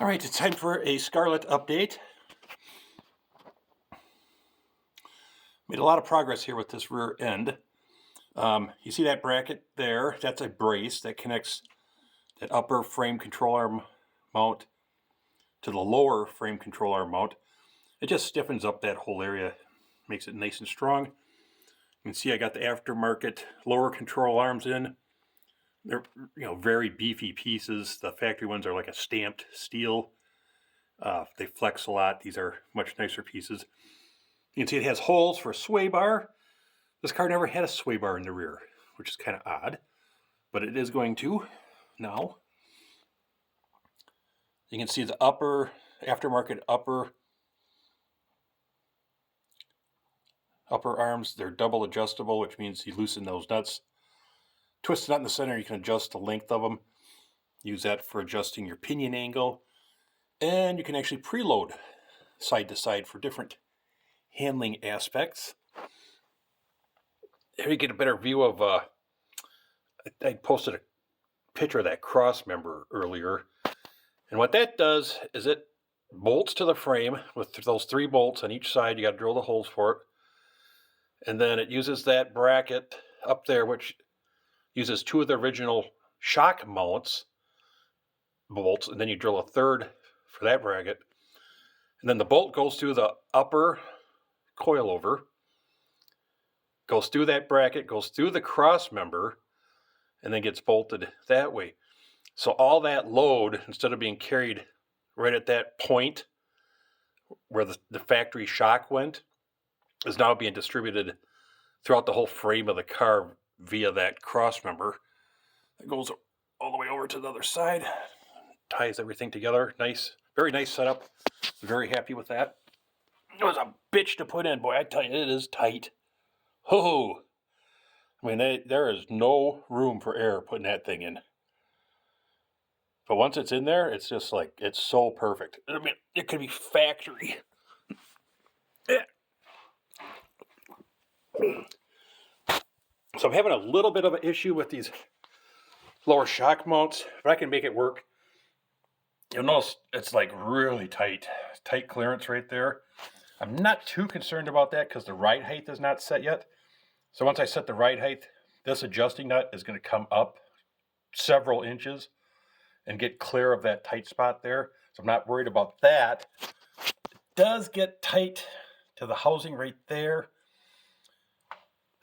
All right, it's time for a Scarlett update. Made a lot of progress here with this rear end. You see that bracket there? That's a brace that connects that upper frame control arm mount to the lower frame control arm mount. It just stiffens up that whole area, makes it nice and strong. You can see I got the aftermarket lower control arms in. They're very beefy pieces. The factory ones are like a stamped steel. They flex a lot. These are much nicer pieces. You can see it has holes for a sway bar. This car never had a sway bar in the rear, which is kind of odd, but it is going to now. You can see the aftermarket upper arms. They're double adjustable, which means you loosen those nuts. Twist the nut in the center, you can adjust the length of them. Use that for adjusting your pinion angle. And you can actually preload side to side for different handling aspects. Here you get a better view of, I posted a picture of that cross member earlier. And what that does is it bolts to the frame with those 3 bolts on each side. You got to drill the holes for it. And then it uses that bracket up there, which uses 2 of the original shock mounts bolts. And then you drill a 3rd for that bracket. And then the bolt goes through the upper coilover, goes through that bracket, goes through the cross member, and then gets bolted that way. So all that load, instead of being carried right at that point where the factory shock went, is now being distributed throughout the whole frame of the car via that cross member. It goes all the way over to the other side, ties everything together. Nice, very nice setup. Very happy with that. It was a bitch to put in, boy. I tell you, it is tight. Oh, I mean, there is no room for error putting that thing in. But once it's in there, it's just like, it's so perfect. I mean, it could be factory. So I'm having a little bit of an issue with these lower shock mounts, but I can make it work. You'll notice it's like really tight clearance right there. I'm not too concerned about that because the ride height is not set yet. So once I set the ride height, this adjusting nut is going to come up several inches and get clear of that tight spot there. So I'm not worried about that. It does get tight to the housing right there.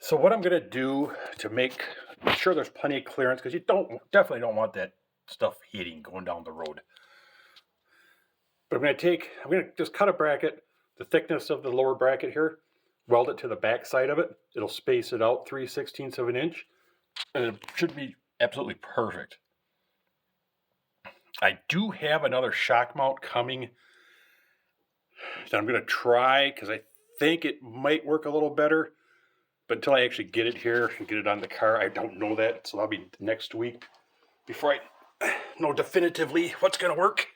So what I'm going to do to make sure there's plenty of clearance, because you definitely don't want that stuff hitting going down the road. But I'm going to just cut a bracket, the thickness of the lower bracket here, weld it to the back side of it. It'll space it out 3/16 of an inch, and it should be absolutely perfect. I do have another shock mount coming that I'm going to try because I think it might work a little better. But until I actually get it here and get it on the car, I don't know that. So that'll be next week before I know definitively what's going to work.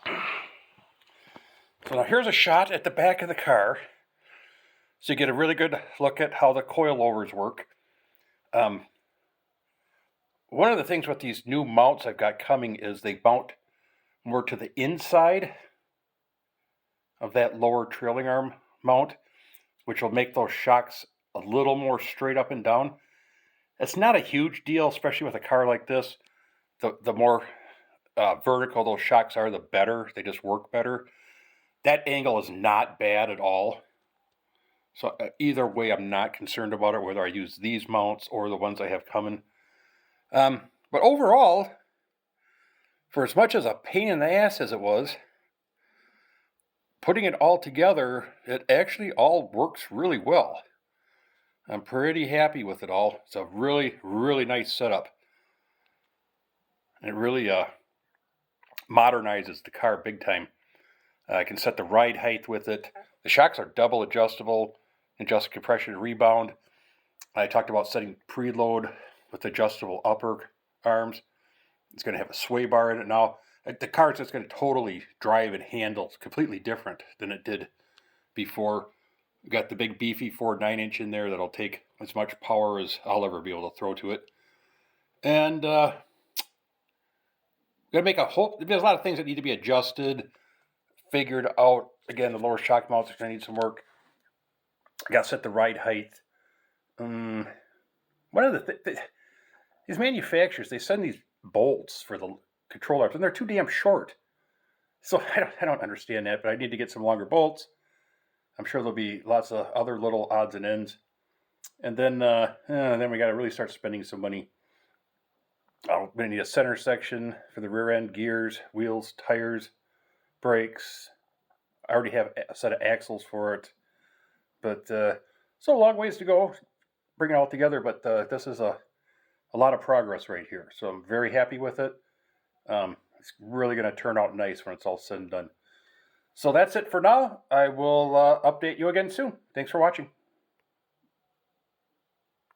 So now here's a shot at the back of the car, so you get a really good look at how the coilovers work. One of the things with these new mounts I've got coming is they mount more to the inside of that lower trailing arm mount, which will make those shocks a little more straight up and down. It's not a huge deal, especially with a car like this. The more vertical those shocks are, the better. They just work better. That angle is not bad at all. So either way, I'm not concerned about it, whether I use these mounts or the ones I have coming. But overall, for as much as a pain in the ass as it was, putting it all together, it actually all works really well. I'm pretty happy with it all. It's a really, really nice setup. It really modernizes the car big time. I can set the ride height with it. The shocks are double adjustable, adjust compression and rebound. I talked about setting preload with adjustable upper arms. It's going to have a sway bar in it now. The car is just going to totally drive and handle completely different than it did before. We've got the big beefy Ford 9-inch in there that'll take as much power as I'll ever be able to throw to it. And Got to make a whole. There's a lot of things that need to be adjusted, figured out. Again, the lower shock mounts are going to need some work. I got to set the ride height. One of these manufacturers, they send these bolts for the control arms, and they're too damn short. So I don't understand that, but I need to get some longer bolts. I'm sure there'll be lots of other little odds and ends. And then we got to really start spending some money. I'm going to need a center section for the rear end, gears, wheels, tires, brakes. I already have a set of axles for it. But so a long ways to go, bring it all together. But this is a lot of progress right here. So I'm very happy with it. It's really going to turn out nice when it's all said and done. So that's it for now. I will update you again soon. Thanks for watching.